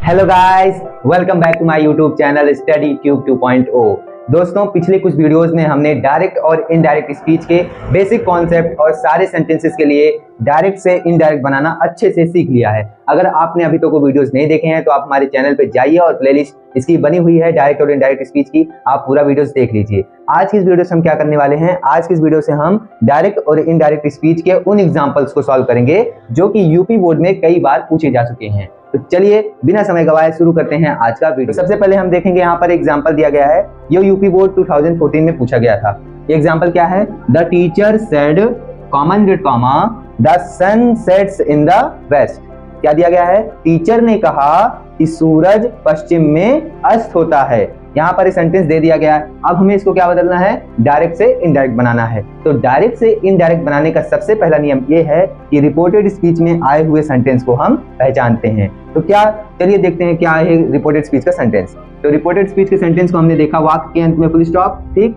Hello guys, welcome back to my YouTube channel study tube 2.0। दोस्तों, पिछले कुछ videos में हमने डायरेक्ट और इनडायरेक्ट स्पीच के बेसिक कॉन्सेप्ट और सारे सेंटेंसेस के लिए डायरेक्ट से इनडायरेक्ट बनाना अच्छे से सीख लिया है। अगर आपने अभी तक वो वीडियोस नहीं देखे हैं तो आप हमारे चैनल पे जाइए और प्लेलिस्ट इसकी बनी हुई है डायरेक्ट और इनडायरेक्ट स्पीच की, आप पूरा वीडियोस देख लीजिए। आज की इस वीडियो से हम क्या करने वाले हैं, आज की इस वीडियो से हम डायरेक्ट और इनडायरेक्ट स्पीच के उन एग्जाम्पल्स को सॉल्व करेंगे जो कि यूपी बोर्ड में कई बार पूछे जा चुके हैं। तो चलिए बिना समय गवाए शुरू करते हैं आज का वीडियो। सबसे पहले हम देखेंगे, यहाँ पर एग्जांपल दिया गया है, ये यूपी बोर्ड 2014 में पूछा गया था। ये एग्जांपल क्या है? The teacher said comma inverted comma the sun sets in the west. क्या दिया गया है? टीचर ने कहा कि सूरज पश्चिम में अस्त होता है। यहाँ पर एक सेंटेंस दे दिया गया है। अब हमें इसको क्या बदलना है? डायरेक्ट से इनडायरेक्ट बनाना है। तो डायरेक्ट से इनडायरेक्ट बनाने का सबसे पहला नियम ये है कि रिपोर्टेड स्पीच में आए हुए सेंटेंस को हम पहचानते हैं। तो क्या, चलिए देखते हैं क्या है रिपोर्टेड स्पीच का सेंटेंस। तो रिपोर्टेड स्पीच के सेंटेंस को हमने देखा, वाक्य के अंत में फुल स्टॉप, ठीक।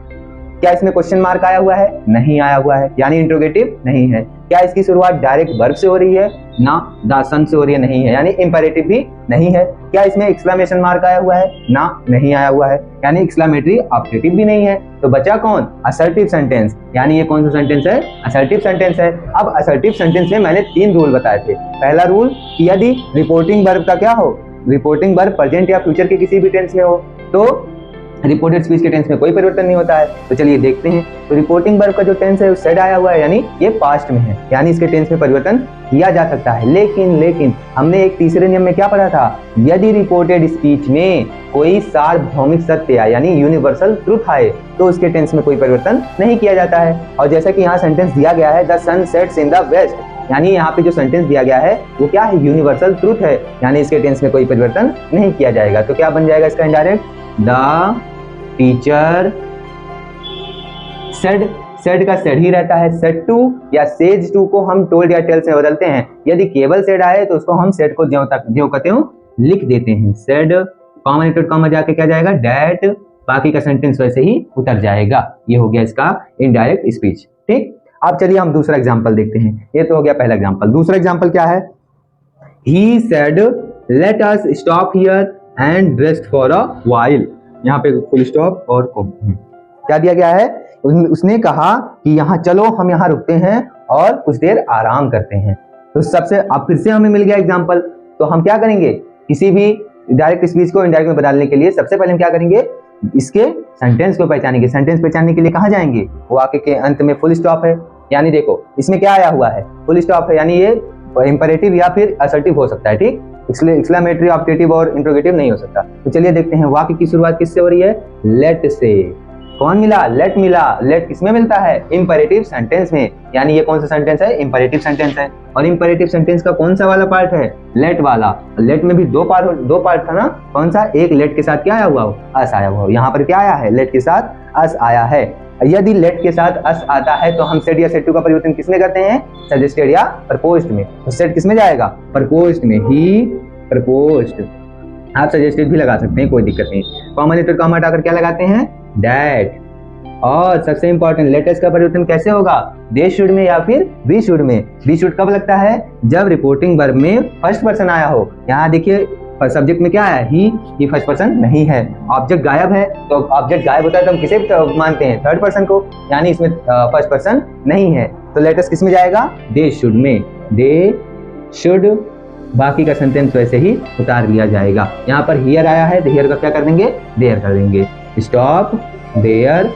क्या इसमें क्वेश्चन मार्क आया हुआ है? नहीं आया हुआ है, यानी इंट्रोगेटिव नहीं है। क्या इसकी शुरुआत डायरेक्ट वर्ब से हो रही है? ना, द सन से हो रही है, नहीं है, यानी इंपेरेटिव भी नहीं है। क्या इसमें एक्सक्लेमेशन मार्क आया हुआ है? ना, नहीं आया हुआ है, यानी एक्सक्लेमेटरी ऑब्जेक्टिव भी नहीं है। तो बचा कौन? असर्टिव सेंटेंस, यानी ये कौन सा सेंटेंस है? असर्टिव सेंटेंस है। अब असर्टिव सेंटेंस में मैंने 3 रूल बताए थे। पहला रूल कि यदि रिपोर्टिंग वर्ब का क्या हो, रिपोर्टिंग वर्ब प्रेजेंट या फ्यूचर के किसी भी टेंस में हो तो रिपोर्टेड स्पीच के टेंस में कोई परिवर्तन नहीं होता है। तो चलिए देखते हैं। तो रिपोर्टिंग वर्ब का जो टेंस है वो सेड आया हुआ है, यानी ये पास्ट में है, यानी इसके टेंस में परिवर्तन किया जा सकता है। लेकिन हमने एक तीसरे नियम में क्या पढ़ा था? यदि रिपोर्टेड स्पीच में कोई सार्वभौमिक सत्य आए, यानी यूनिवर्सल ट्रुथ आए, तो उसके टेंस में कोई परिवर्तन नहीं किया जाता है। और जैसा कि यहाँ सेंटेंस दिया गया है, the sun sets in the west, यानी यहाँ पे जो सेंटेंस दिया गया है वो क्या है? यूनिवर्सल ट्रुथ है, यानी इसके टेंस में कोई परिवर्तन नहीं किया जाएगा। तो क्या बन जाएगा इसका indirect? The teacher said, said का सेड ही रहता है। सेड टू या सेज टू को हम टोल्ड या टेल से बदलते हैं। यदि केवल सेड आए तो उसको हम सेड को ज्यों का त्यों लिख देते हैं। सेड कॉमा इनवर्टेड कॉमा जाके क्या जाएगा? डैट, बाकी का सेंटेंस वैसे ही उतर जाएगा। ये हो गया इसका इनडायरेक्ट स्पीच, ठीक। अब चलिए हम दूसरा एग्जांपल देखते हैं। ये तो हो गया पहला एग्जांपल। दूसरा एग्जांपल क्या है? He said let us stop here and rest for a while. यहाँ पे फुल स्टॉप और कॉमा। क्या दिया गया है? उसने कहा कि यहाँ चलो हम यहाँ रुकते हैं और कुछ देर आराम करते हैं। तो सबसे अब फिर से हमें मिल गया एग्जांपल। तो हम क्या करेंगे? किसी भी डायरेक्ट स्पीच को इनडायरेक्ट में बदलने के लिए सबसे पहले हम क्या करेंगे? इसके सेंटेंस को पहचानेंगे। सेंटेंस पहचानने के लिए कहाँ जाएंगे? वाक्य के अंत में फुल स्टॉप है, यानी देखो इसमें क्या आया हुआ है? फुल स्टॉप है, यानी ये इंपेरेटिव या फिर असर्टिव हो सकता है, ठीक। इसलिए एक्सक्लेमेटरी, ऑब्जेक्टिव और इंट्रोगेटिव नहीं हो सकता। तो चलिए देखते हैं वाक्य की शुरुआत किससे हो रही है? लेट से। कौन मिला? लेट मिला। लेट किसमें मिलता है? इंपेरेटिव सेंटेंस में, यानी ये कौन सा सेंटेंस है? इंपेरेटिव सेंटेंस है। और इंपेरेटिव सेंटेंस का कौन सा वाला पार्ट है? लेट वाला। लेट में भी दो पार्ट था ना, कौन सा? एक लेट के साथ क्या आया हुआ हो? अस आया हुआ हो। यहाँ पर क्या आया है? लेट के साथ अस आया है। यदि लेट के साथ अस आता है तो हम सेड या सेड टू का परिवर्तन किसमें करते हैं? सजेस्टेड या प्रपोज्ड में। तो सेड किसमें जाएगा? प्रपोज्ड में। ही प्रपोज्ड। आप सजेस्टेड भी लगा सकते हैं, कोई दिक्कत नहीं। कॉमा इनवर्टेड कॉमा हटाकर क्या लगाते हैं? डैट। और सबसे इंपॉर्टेंट, लेटेस्ट का परिवर्तन कैसे होगा? दे शुड में या फिर वी शुड में। वी शुड कब लगता है? जब रिपोर्टिंग वर्ब में फर्स्ट पर्सन आया हो। यहाँ देखिए सब्जेक्ट में क्या है? ही फर्स्ट पर्सन नहीं है। ऑब्जेक्ट गायब है, तो ऑब्जेक्ट गायब होता है तो हम किसे मानते हैं? थर्ड पर्सन को, यानी इसमें फर्स्ट पर्सन नहीं है। तो लेटेस्ट किस में जाएगा? दे शुड में। दे शुड, बाकी का सेंटेंस वैसे ही उतार लिया जाएगा। यहाँ पर हियर आया है, हियर का क्या कर देंगे? देयर कर देंगे। स्टॉप, देयर,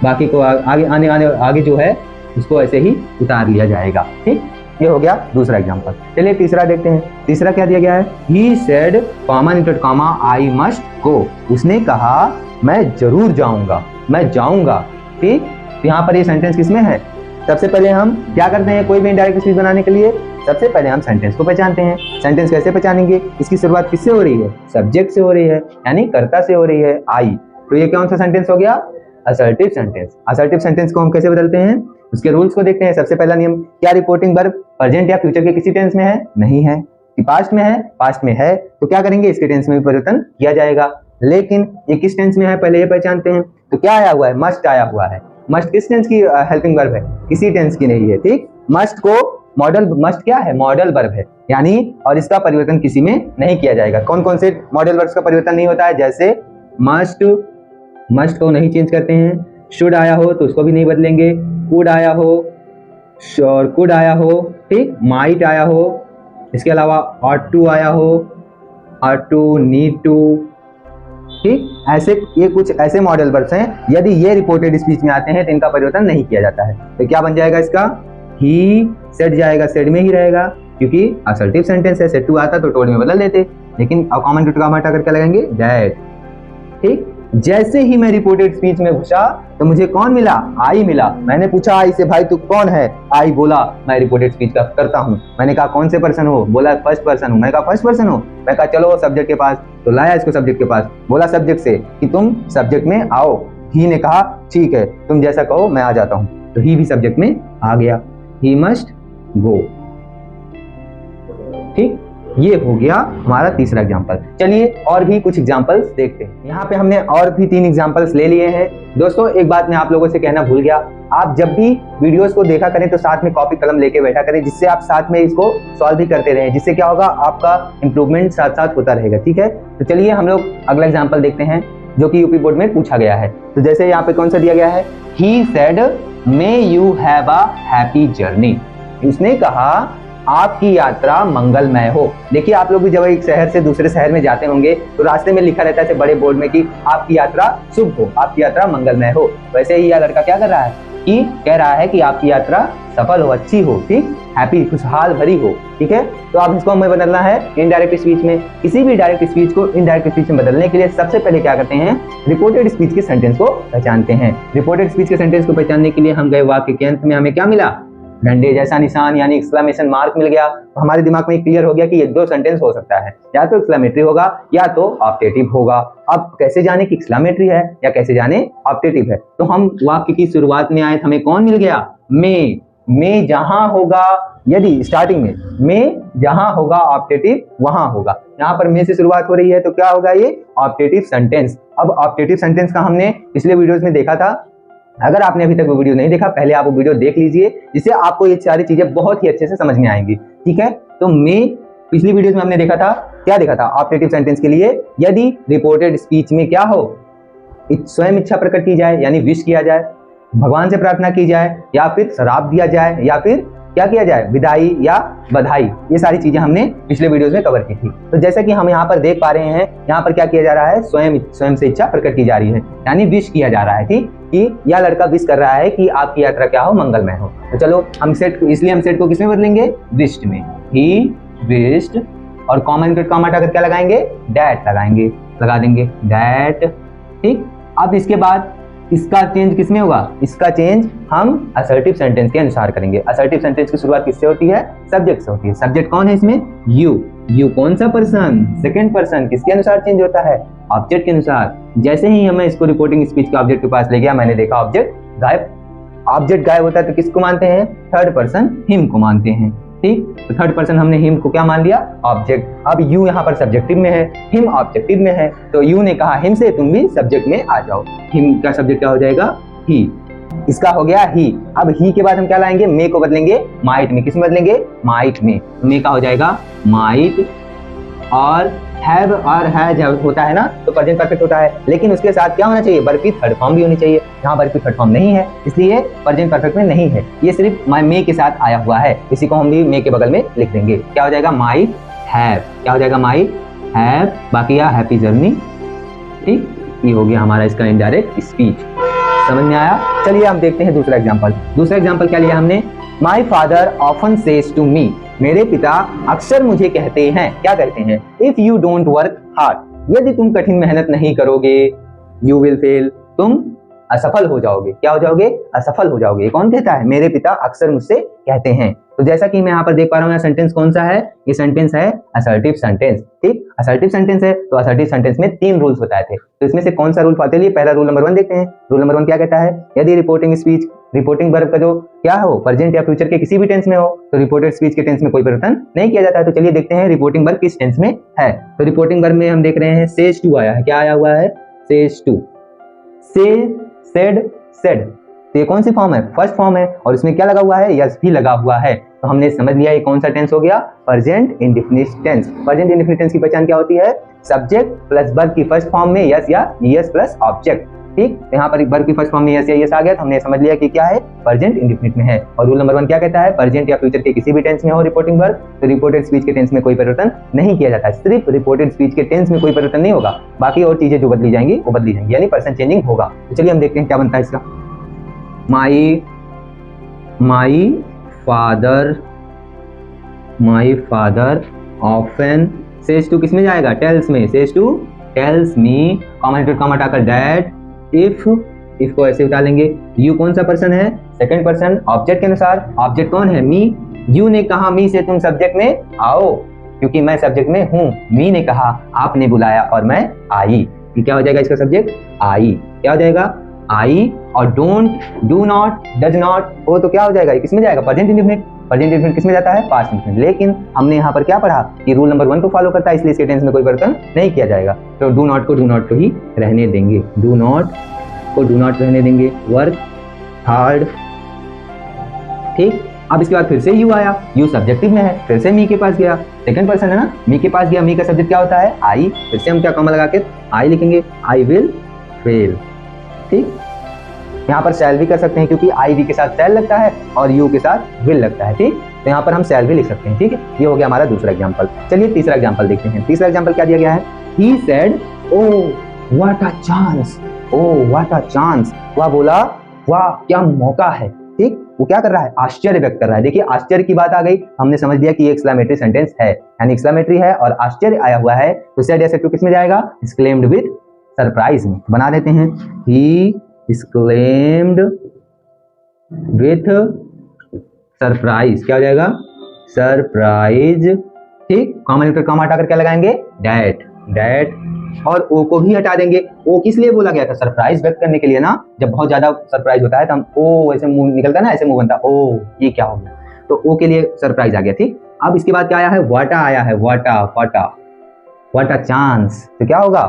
बाकी को आगे जो है उसको ऐसे ही उतार लिया जाएगा, ठीक। ये हो गया दूसरा एग्जांपल। चलिए तीसरा देखते हैं। तीसरा क्या दिया गया है? He said comma inverted comma I must go. उसने कहा मैं जरूर जाऊंगा, मैं जाऊंगा, ठीक। तो यहाँ पर ये सेंटेंस किसमें है? सबसे पहले हम क्या करते हैं कोई भी इनडायरेक्ट स्पीच बनाने के लिए? सबसे पहले हम सेंटेंस को पहचानते हैं। सेंटेंस कैसे पहचानेंगे? इसकी शुरुआत किससे हो रही है? सब्जेक्ट से हो रही है, यानी कर्ता से हो रही है, आई। तो ये कौन सा सेंटेंस हो गया? Assertive sentence. असर्टिव सेंटेंस को हम कैसे बदलते हैं? उसके रूल्स को देखते हैं। सबसे पहला नियम, क्या रिपोर्टिंग वर्ब प्रेजेंट या फ्यूचर के किसी टेंस में है? नहीं है। पास्ट में है? पास्ट में है, तो क्या करेंगे? इसके टेंस में भी परिवर्तन किया जाएगा। लेकिन ये किस टेंस में है पहले ये पहचानते हैं। तो क्या आया हुआ है? मस्ट आया हुआ है। मस्ट किस टेंस की हेल्पिंग वर्ब है? किसी टेंस की नहीं है, ठीक। मस्ट को मॉडल, मस्ट क्या है? मॉडल वर्ब है। यानी और इसका परिवर्तन किसी में नहीं किया जाएगा। कौन कौन से मॉडल वर्ब्स का परिवर्तन नहीं होता है? जैसे मस्ट को नहीं चेंज करते हैं, शुड आया हो तो उसको भी नहीं बदलेंगे, कुड आया हो, श्योर कुड आया हो, ठीक, माइट आया हो, इसके अलावा ऑट टू आया हो, ऑट टू, नीड टू, ठीक, ऐसे ये कुछ ऐसे मॉडल वर्ब्स हैं, यदि ये रिपोर्टेड स्पीच में आते हैं तो इनका परिवर्तन नहीं किया जाता है। तो क्या बन जाएगा इसका? ही सेड जाएगा, सेड में ही रहेगा क्योंकि असर्टिव सेंटेंस है। सेड टू आता तो टोल्ड में बदल देते, लेकिन अब कॉमन टू का हटा कर क्या लगाएंगे? दैट, ठीक। जैसे ही मैं रिपोर्टेड स्पीच में घुसा तो मुझे कौन मिला? आई मिला। मैंने पूछा आई से, भाई तू कौन है? आई बोला मैं रिपोर्टेड स्पीच का करता हूँ। मैंने कहा कौन से पर्सन हो? बोला फर्स्ट पर्सन हूँ। मैंने कहा फर्स्ट पर्सन हो? मैं कहा चलो सब्जेक्ट के पास, तो लाया इसको सब्जेक्ट के पास। बोला सब्जेक्ट से कि तुम सब्जेक्ट में आओ। ही ने कहा ठीक है, तुम जैसा कहो मैं आ जाता हूँ। तो ही भी सब्जेक्ट में आ गया, ही मस्ट गो, ठीक। ये हो गया हमारा तीसरा एग्जाम्पल। चलिए और भी कुछ एग्जाम्पल्स देखते हैं। यहाँ पे हमने और भी 3 एग्जाम्पल्स ले लिए हैं। दोस्तों एक बात मैं आप लोगों से कहना भूल गया, आप जब भी वीडियोस को देखा करें तो साथ में कॉपी कलम लेके बैठा करें, जिससे आप साथ में इसको सॉल्व भी करते रहें, जिससे क्या होगा आपका इंप्रूवमेंट साथ साथ होता रहेगा, ठीक है। तो चलिए हम लोग अगला एग्जाम्पल देखते हैं जो कि यूपी बोर्ड में पूछा गया है। तो जैसे यहाँ पे कौन सा दिया गया है? He said may you have a happy journey. उसने कहा आपकी यात्रा मंगलमय हो। देखिए आप लोग भी जब एक शहर से दूसरे शहर में जाते होंगे तो रास्ते में लिखा रहता है बड़े बोर्ड में कि आपकी यात्रा शुभ हो, आपकी यात्रा मंगलमय हो। वैसे ही यह लड़का क्या कर रहा है कि कह रहा है कि आपकी यात्रा सफल हो, अच्छी हो, ठीक, हैप्पी, खुशहाल भरी हो, ठीक है। तो अब इसको हमें बदलना है इनडायरेक्ट स्पीच में। किसी भी डायरेक्ट स्पीच को इनडायरेक्ट स्पीच में बदलने के लिए सबसे पहले क्या करते हैं? रिपोर्टेड स्पीच के सेंटेंस को पहचानते हैं। रिपोर्टेड स्पीच के सेंटेंस को पहचानने के लिए हम गए वाक्य के अंत में, हमें क्या मिला? डंडे जैसा निशान यानी एक्सक्लेमेशन मार्क मिल गया। तो हमारे दिमाग में क्लियर हो गया कि ये 2 सेंटेंस हो सकता है, या तो एक्सक्लेमेटरी होगा या तो ऑप्टेटिव होगा। अब कैसे जाने कि एक्सक्लेमेटरी है या कैसे जाने ऑप्टेटिव है? तो हम वाक्य की शुरुआत में आए, हमें कौन मिल गया? में जहां होगा, यदि स्टार्टिंग में जहां होगा ऑप्टेटिव वहां होगा। यहाँ पर में से शुरुआत हो रही है तो क्या होगा? ये ऑप्टेटिव सेंटेंस। अब ऑप्टेटिव सेंटेंस का हमने पिछले वीडियोस में देखा था। अगर आपने अभी तक वो वीडियो नहीं देखा, पहले आप वो वीडियो देख लीजिए, जिससे आपको ये सारी चीजें बहुत ही अच्छे से समझ में आएंगी, ठीक है। तो में पिछली वीडियोस में हमने देखा था, क्या देखा था? ऑप्टेटिव सेंटेंस के लिए यदि रिपोर्टेड स्पीच में क्या हो? स्वयं इच्छा प्रकट की जाए यानी विश किया जाए, भगवान से प्रार्थना की जाए, या फिर श्राप दिया जाए, या फिर क्या किया जाए? विदाई या बधाई। ये सारी चीजें हमने पिछले वीडियोस में कवर की थी। तो जैसा कि हम यहाँ पर देख पा रहे हैं, यहाँ पर क्या किया जा रहा है? स्वयं से इच्छा प्रकट की जा रही है, यानी विश किया जा रहा है, ठीक, कि यह लड़का विश कर रहा है कि आपकी यात्रा क्या हो? मंगलमय हो। तो चलो हम सेट, इसलिए हम सेट को किसमें बदलेंगे? विश्ड में। ही विश्ड, और कॉमन कॉमा हटाकर क्या लगाएंगे? डैट लगाएंगे, लगा देंगे डैट, ठीक। अब इसके बाद इसका चेंज किसमें होगा? इसका चेंज हम असर्टिव सेंटेंस के अनुसार करेंगे। असर्टिव सेंटेंस की शुरुआत किससे होती है? सब्जेक्ट से होती है। सब्जेक्ट कौन है इसमें? यू कौन सा पर्सन? Second person. किसके अनुसार चेंज होता है? ऑब्जेक्ट के अनुसार। जैसे ही हमें इसको रिपोर्टिंग स्पीच के ऑब्जेक्ट के पास ले गया, मैंने देखा ऑब्जेक्ट गायब। ऑब्जेक्ट गायब होता है तो किसको मानते हैं? थर्ड पर्सन हिम को मानते हैं, ठीक। तो थर्ड पर्सन हमने हिम को क्या मान लिया? ऑब्जेक्ट। अब यू यहाँ पर सब्जेक्टिव में है, हिम ऑब्जेक्टिव में है, तो यू ने कहा हिम से तुम भी सब्जेक्ट में आ जाओ। हिम का सब्जेक्ट क्या हो जाएगा? ही। इसका हो गया ही। अब ही के बाद हम क्या लाएंगे? मे को बदलेंगे माइट में। किस में बदलेंगे? माइट में। मे का हो जाएगा माइट, और हैव और हैज होता है ना, तो प्रेजेंट परफेक्ट होता है, लेकिन उसके साथ क्या होना चाहिए? वर्ब की थर्ड फॉर्म भी होनी चाहिए। यहाँ वर्ब की थर्ड फॉर्म नहीं है, इसलिए प्रेजेंट परफेक्ट में नहीं है, ये सिर्फ मे के साथ आया हुआ है। इसी को हम भी मे के बगल में लिख देंगे। क्या हो जाएगा? Might have. क्या हो जाएगा? Might have. बाकी या हैप्पी जर्नी, ठीक। ये हो गया हमारा इसका इनडायरेक्ट स्पीच। समझ में आया? चलिए हम देखते हैं दूसरा एग्जाम्पल। दूसरा एग्जाम्पल क्या लिया हमने? My father often says to me. मेरे पिता अक्सर मुझे कहते हैं, क्या कहते हैं? If you don't work hard, यदि तुम कठिन मेहनत नहीं करोगे, यू विल फेल, तुम असफल हो जाओगे। क्या हो जाओगे? असफल हो जाओगे। कौन कहता है? मेरे पिता अक्सर मुझसे कहते हैं। तो जैसा कि मैं यहाँ पर देख पा रहा हूँ, सेंटेंस कौन सा है? ये सेंटेंस है असर्टिव सेंटेंस, ठीक। असर्टिव सेंटेंस है तो असर्टिव सेंटेंस में 3 रूल्स बताए थे, तो इसमें से कौन सा रूल? चलिए पहला रूल नंबर 1 देखते हैं। रूल नंबर 1 क्या कहता है? यदि रिपोर्टिंग स्पीच, रिपोर्टिंग वर्ब का जो क्या हो, प्रेजेंट या फ्यूचर के किसी भी टेंस में हो, तो रिपोर्टेड स्पीच के टेंस में कोई परिवर्तन नहीं किया जाता है। तो चलिए देखते हैं रिपोर्टिंग वर्ब किस टेंस में है। तो रिपोर्टिंग वर्ब में हम देख रहे हैं सेज टू आया है। क्या आया हुआ है? Says to. Say, said, said, तो ये कौन सी फॉर्म है? फर्स्ट फॉर्म है, और इसमें क्या लगा हुआ है? यस भी लगा हुआ है। तो हमने समझ लिया ये कौन सा टेंस हो गया, present indefinite tense. Present indefinite tense की पहचान क्या होती है, सब्जेक्ट प्लस वर्ब की फर्स्ट फॉर्म में यस या यस प्लस ऑब्जेक्ट। ठीक, यहाँ पर वर्ब की फर्स्ट फॉर्म में यस या यस आ गया तो हमने समझ लिया कि क्या है, प्रेजेंट इंडेफिनिट में है। और रूल नंबर 1 क्या कहता है, प्रेजेंट या फ्यूचर के किसी भी टेंस में हो रिपोर्टिंग वर्ब तो रिपोर्टेड स्पीच के टेंस में कोई परिवर्तन नहीं किया जाता है। सिर्फ रिपोर्टेड स्पीच के टेंस में कोई परिवर्तन नहीं होगा, बाकी और चीजें जो बदली जाएंगी वो बदली जाएंगी, यानी पर्सन चेंजिंग होगा। तो चलिए हम देखते हैं क्या बनता है इसका। My father often says to किसमें जाएगा, टेल्स में, says to tells me, comma into comma हटाकर डैड, इफ को ऐसे उठा लेंगे। यू कौन सा पर्सन है, सेकंड पर्सन ऑब्जेक्ट के अनुसार, ऑब्जेक्ट कौन है, मी। यू ने कहा मी से तुम सब्जेक्ट में आओ, क्योंकि मैं सब्जेक्ट में हूं। मी ने कहा, आपने बुलाया और मैं आई। ये क्या हो जाएगा इसका सब्जेक्ट, आई। क्या हो जाएगा, आई। और don't, do not, does not हो तो क्या हो जाएगा, किसमें जाएगा, प्रेजेंट इंडेफिनिट। प्रेजेंट इंडेफिनिट किसमें जाता है, पास्ट इंडेफिनिट। लेकिन हमने यहाँ पर क्या पढ़ा कि रूल नंबर 1 को फॉलो करता है, इसलिए इसके टेंस में कोई परिवर्तन नहीं किया जाएगा। तो डू नॉट को ही रहने देंगे, डू नॉट को डू नॉट रहने देंगे। वर्क हार्ड, ठीक। अब इसके बाद फिर से यू आया, यू सब्जेक्टिव में है, फिर से मी के पास गया, सेकंड पर्सन है ना, मी के पास गया, मी का सब्जेक्ट क्या होता है, आई। फिर से हम क्या कॉमा लगा के आई लिखेंगे, आई विल फेल। ठीक, यहाँ पर शैल भी कर सकते हैं क्योंकि आई वी के साथ शैल लगता है और यू के साथ विल लगता है। ठीक, तो यहाँ पर हम शैल भी लिख सकते हैं। ठीक है, ये हो गया हमारा दूसरा एग्जाम्पल। चलिए तीसरा एग्जाम्पल देखते हैं। तीसरा एग्जाम्पल क्या दिया गया है, he said oh what a chance, oh what a chance. वह बोला वाह क्या मौका है। ठीक, वो क्या कर रहा है, आश्चर्य व्यक्त कर रहा है। देखिए आश्चर्य की बात आ गई, हमने समझ लिया कि ये एक्सक्लेमेटरी सेंटेंस है, यानी एक्सक्लेमेटरी है और आश्चर्य आया हुआ है, तो सेड या सेड टू किसमें जाएगा, एक्सक्लेम्ड विद सरप्राइज में। बना देते हैं, ही exclaimed with सरप्राइज। क्या हो जाएगा, सरप्राइज। ठीक, कॉमा लेटर कॉमा हटाकर क्या लगाएंगे, डैट, डैट। और ओ को भी हटा देंगे। ओ किस लिए बोला गया था, सरप्राइज व्यक्त करने के लिए ना। जब बहुत ज्यादा सरप्राइज होता है तो हम ओ ऐसे मुंह निकलता है ना, ऐसे मुंह बनता, ओ ये क्या हो गया, तो ओ के लिए सरप्राइज आ गया। ठीक, अब इसके बाद क्या आया है, वाटा आया है, वाटा, वाटा, वाटा चांस। तो क्या होगा,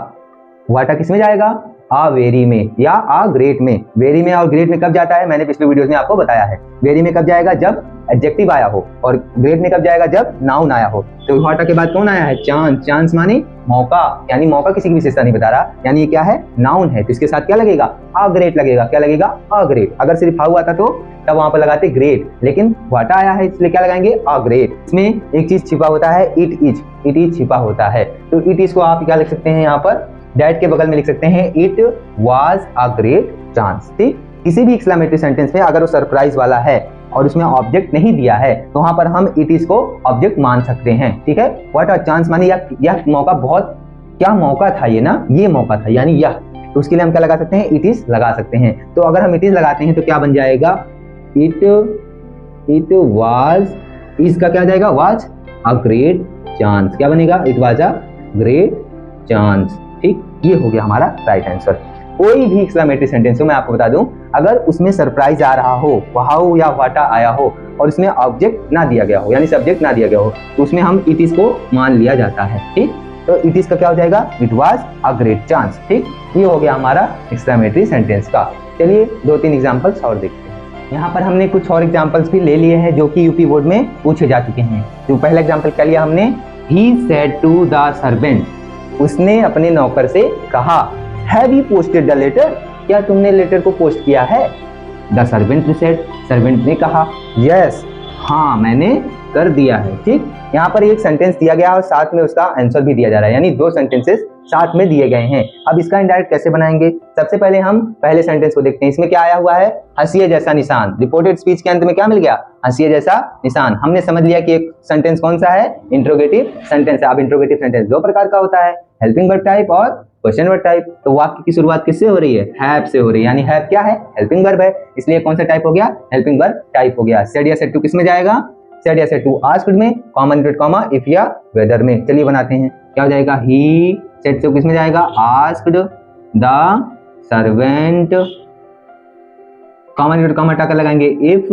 वाटा किसमें जाएगा, आ वेरी में या आ ग्रेट में। वेरी में और ग्रेट में कब जाता है, मैंने पिछले वीडियोस में आपको बताया है। वेरी में कब जाएगा, जब एडजेक्टिव आया हो, और ग्रेट में कब जाएगा, जब नाउन आया हो। तो वाटा के बाद कौन आया है, चांस। चांस माने मौका, यानी मौका किसी की विशेषता नहीं बता रहा, यानी ये क्या है, नाउन है। तो इसके साथ क्या लगेगा, आ ग्रेट लगेगा। क्या लगेगा, आ ग्रेट। अगर सिर्फ हाउ आता तो तब वहां पर लगाते ग्रेट, लेकिन वाटा आया है इसलिए क्या लगाएंगे, आ ग्रेट। इसमें एक चीज छिपा होता है, इट इज, इट इज छिपा होता है। तो इट इज को आप क्या लिख सकते हैं, यहाँ पर डैट के बगल में लिख सकते हैं, it was a great chance. ठीक, किसी भी एक्सक्लेमेटरी सेंटेंस में अगर वो सरप्राइज वाला है और उसमें ऑब्जेक्ट नहीं दिया है तो वहां पर हम इट इज को ऑब्जेक्ट मान सकते हैं। ठीक है, व्हाट अ चांस माने यह मौका, बहुत क्या मौका था ये ना, ये मौका था, यानी यह। तो उसके लिए हम क्या लगा सकते हैं, इट इज लगा सकते हैं। तो अगर हम इट इज लगाते हैं तो क्या बन जाएगा, इट वाज, इसका क्या जाएगा, वाज अ ग्रेट चांस। क्या बनेगा, it was a great chance. ठीक, ये हो गया हमारा राइट आंसर। कोई भी एक्सक्लेमेटरी सेंटेंस हो, मैं आपको बता दूं, अगर उसमें सरप्राइज आ रहा हो, हाउ या वाटा आया हो और उसमें ऑब्जेक्ट ना दिया गया हो, यानी सब्जेक्ट ना दिया गया हो, तो उसमें हम इट इज को मान लिया जाता है। ठीक, तो इट इज का क्या हो जाएगा, it was a great chance. ठीक, ये हो गया हमारा एक्सक्लेमेटरी सेंटेंस का। चलिए 2-3 एग्जांपल्स और देखते हैं। यहाँ पर हमने कुछ और एग्जांपल्स भी ले लिए हैं जो कि यूपी बोर्ड में पूछे जा चुके हैं। तो पहला एग्जांपल क्या लिया हमने, he said to the servant, उसने अपने नौकर से कहा, have you posted the letter, क्या तुमने लेटर को पोस्ट किया है। द सर्वेंट सेड, सर्वेंट ने कहा, यस, हाँ मैंने कर दिया है। ठीक, यहाँ पर एक सेंटेंस दिया गया और साथ में उसका आंसर भी दिया जा रहा है, यानी 2 सेंटेंसेस साथ में दिए गए हैं। अब इसका इनडायरेक्ट कैसे बनाएंगे, सबसे पहले हम पहले सेंटेंस को देखते हैं। इसमें क्या आया हुआ है, हंसिए जैसा निशान। रिपोर्टेड स्पीच के अंत में क्या मिल गया, हंसिए जैसा निशान। हमने समझ लिया कि एक सेंटेंस कौन सा है, इंट्रोगेटिव सेंटेंस है। अब इंट्रोगेटिव सेंटेंस 2 प्रकार का होता है, हेल्पिंग वर्ब टाइप और क्वेश्चन वर्ब टाइप। तो वाक्य की शुरुआत किससे हो रही है, हैव से हो रही है, यानी हैव क्या है, हेल्पिंग वर्ब है, इसलिए कौन सा टाइप हो गया, हेल्पिंग वर्ब टाइप हो गया। सेड या सेड टू किसमें जाएगा, सेड या सेड टू आस्क्ड में, कॉमा इंक्लूड कॉमा इफ या वेदर में। चलिए बनाते हैं, क्या हो जाएगा, ही सेड टू किसमें जाएगा, asked the servant, comma include comma हटाकर लगाएंगे इफ।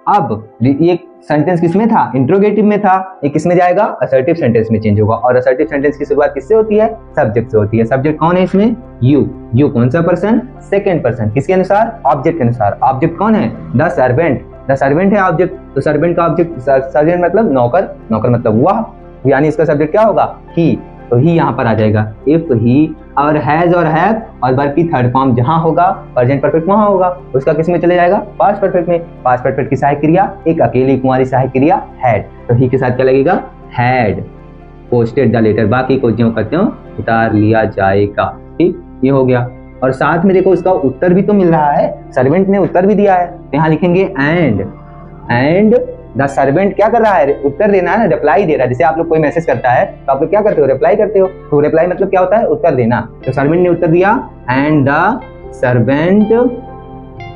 अब ये सेंटेंस किसमें था, इंट्रोगेटिव में था, ये किसमें जाएगा, असर्टिव सेंटेंस में चेंज होगा। और असर्टिव सेंटेंस की शुरुआत किससे होती है, सब्जेक्ट से होती है। सब्जेक्ट कौन है इसमें, यू। यू कौन सा पर्सन, सेकंड पर्सन, किसके अनुसार, ऑब्जेक्ट के अनुसार। ऑब्जेक्ट कौन है, द सर्वेंट। द सर्वेंट है ऑब्जेक्ट, तो सर्वेंट का ऑब्जेक्ट सर्वेंट मतलब नौकर, नौकर मतलब वह, यानी इसका सब्जेक्ट क्या होगा ही, तो ही यहाँ पर आ जाएगा। इफ ही और हैज और हैव और वर्ब की थर्ड फॉर्म जहां होगा प्रेजेंट परफेक्ट वहां होगा, उसका किस में चले जाएगा पास्ट परफेक्ट में। पास्ट परफेक्ट की सहायक क्रिया एक अकेली कुंवारी सहायक क्रिया हैड, तो ही के साथ क्या लगेगा हैड पोस्टेड द लेटर, बाकी को ज्यों का त्यों उतार लिया जाएगा। ठीक, ये हो गया। और साथ में देखो इसका उत्तर भी तो मिल रहा है, सर्वेंट ने उत्तर भी दिया है, तो यहाँ लिखेंगे एंड द सर्वेंट क्या कर रहा है, उत्तर देना है ना, रिप्लाई दे रहा है। जैसे आप लोग कोई मैसेज करता है तो आप लोग क्या करते हो, रिप्लाई करते हो, तो रिप्लाई मतलब क्या होता है उत्तर देना, तो सर्वेंट ने उत्तर दिया एंड द सर्वेंट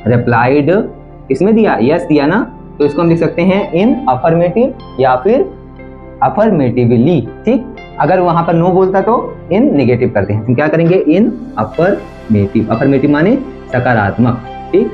रिप्लाइड, किसमें दिया यस दिया ना, तो इसको हम लिख सकते हैं इन अफर्मेटिव या फिर अफर्मेटिवली। ठीक, अगर वहां पर नो बोलता तो इन नेगेटिव करते हैं, तो क्या करेंगे इन अफर्मेटिव, अफर्मेटिव माने सकारात्मक। ठीक,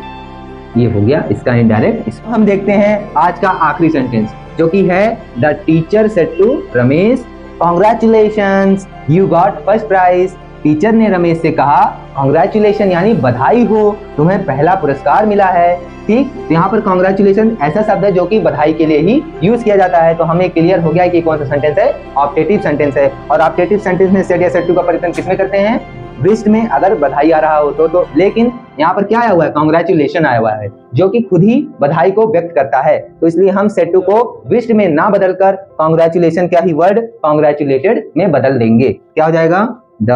ये हो गया इसका इनडायरेक्ट। इसको हम देखते हैं आज का आखिरी सेंटेंस जो कि है the teacher said to Ramesh congratulations you got first prize, teacher ने रमेश से कहा कांग्रेचुलेशन यानी बधाई हो, तुम्हें पहला पुरस्कार मिला है। ठीक, तो यहाँ पर कांग्रेचुलेशन ऐसा शब्द है जो कि बधाई के लिए ही यूज किया जाता है, तो हमें क्लियर हो गया कि कौन सा सेंटेंस है, ऑप्टेटिव सेंटेंस है। और ऑप्टेटिव सेंटेंस में सेड या सेड टू का परिवर्तन किसमें करते हैं, विश्ड में, अगर बधाई आ रहा हो तो लेकिन यहाँ पर क्या आया हुआ है कांग्रेचुलेशन आया हुआ है जो कि खुद ही बधाई को व्यक्त करता है, तो इसलिए हम सेड टू को विश्ड में ना बदलकर कांग्रेचुलेशन क्या ही वर्ड कांग्रेचुलेटेड में बदल देंगे। क्या हो जाएगा द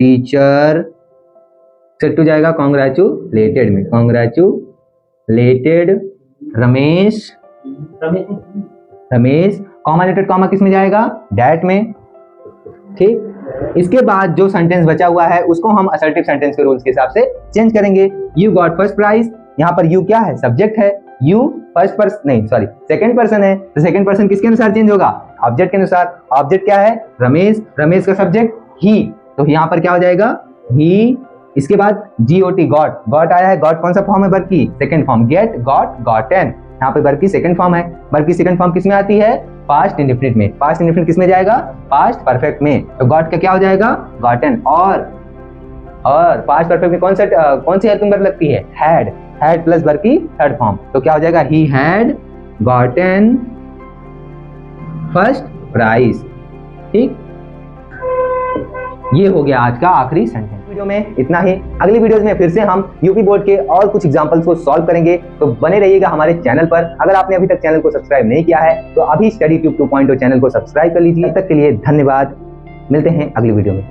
टीचर, सेड टू जाएगा कांग्रेचुलेटेड में, कांग्रेचुलेटेड रमेश, रमेश कॉमा कॉमा किस में जाएगा डैट में। ठीक, इसके बाद जो सेंटेंस बचा हुआ है उसको हम असर्टिव सेंटेंस के रूल्स के हिसाब से चेंज करेंगे। यू गॉट फर्स्ट प्राइज, यहाँ पर यू क्या है सब्जेक्ट है, यू फर्स्ट पर्सन नहीं सॉरी सेकंड पर्सन है, तो सेकंड पर्सन किसके अनुसार चेंज होगा ऑब्जेक्ट के अनुसार। ऑब्जेक्ट क्या है रमेश, रमेश का सब्जेक्ट ही, तो यहाँ पर क्या हो जाएगा ही। इसके बाद GOT गॉट, गॉट आया है, गॉट कौन सा फॉर्म है वर्ब की second form, get got gotten, यहाँ पे वर्ब की सेकंड फॉर्म है। वर्ब की सेकंड फॉर्म किसमें आती है पास्ट इंडेफिनिट में, पास्ट इंडेफिनिट किसमें जाएगा पास्ट परफेक्ट में, तो गॉट का क्या हो जाएगा गॉटन। और पास्ट परफेक्ट में कौन सी हेल्पिंग वर्ब लगती है हैड, हैड प्लस वर्ब की थर्ड फॉर्म, तो क्या हो जाएगा he had gotten first prize. ठीक, ये हो गया आज का आखिरी सेंटेंस। वीडियो में इतना ही, अगली वीडियोस में फिर से हम यूपी बोर्ड के और कुछ एग्जांपल्स को सॉल्व करेंगे, तो बने रहिएगा हमारे चैनल पर। अगर आपने अभी तक चैनल को सब्सक्राइब नहीं किया है तो अभी स्टडी ट्यूब 2.0 चैनल को सब्सक्राइब कर लीजिए। तब तक के लिए धन्यवाद, मिलते हैं अगली वीडियो में।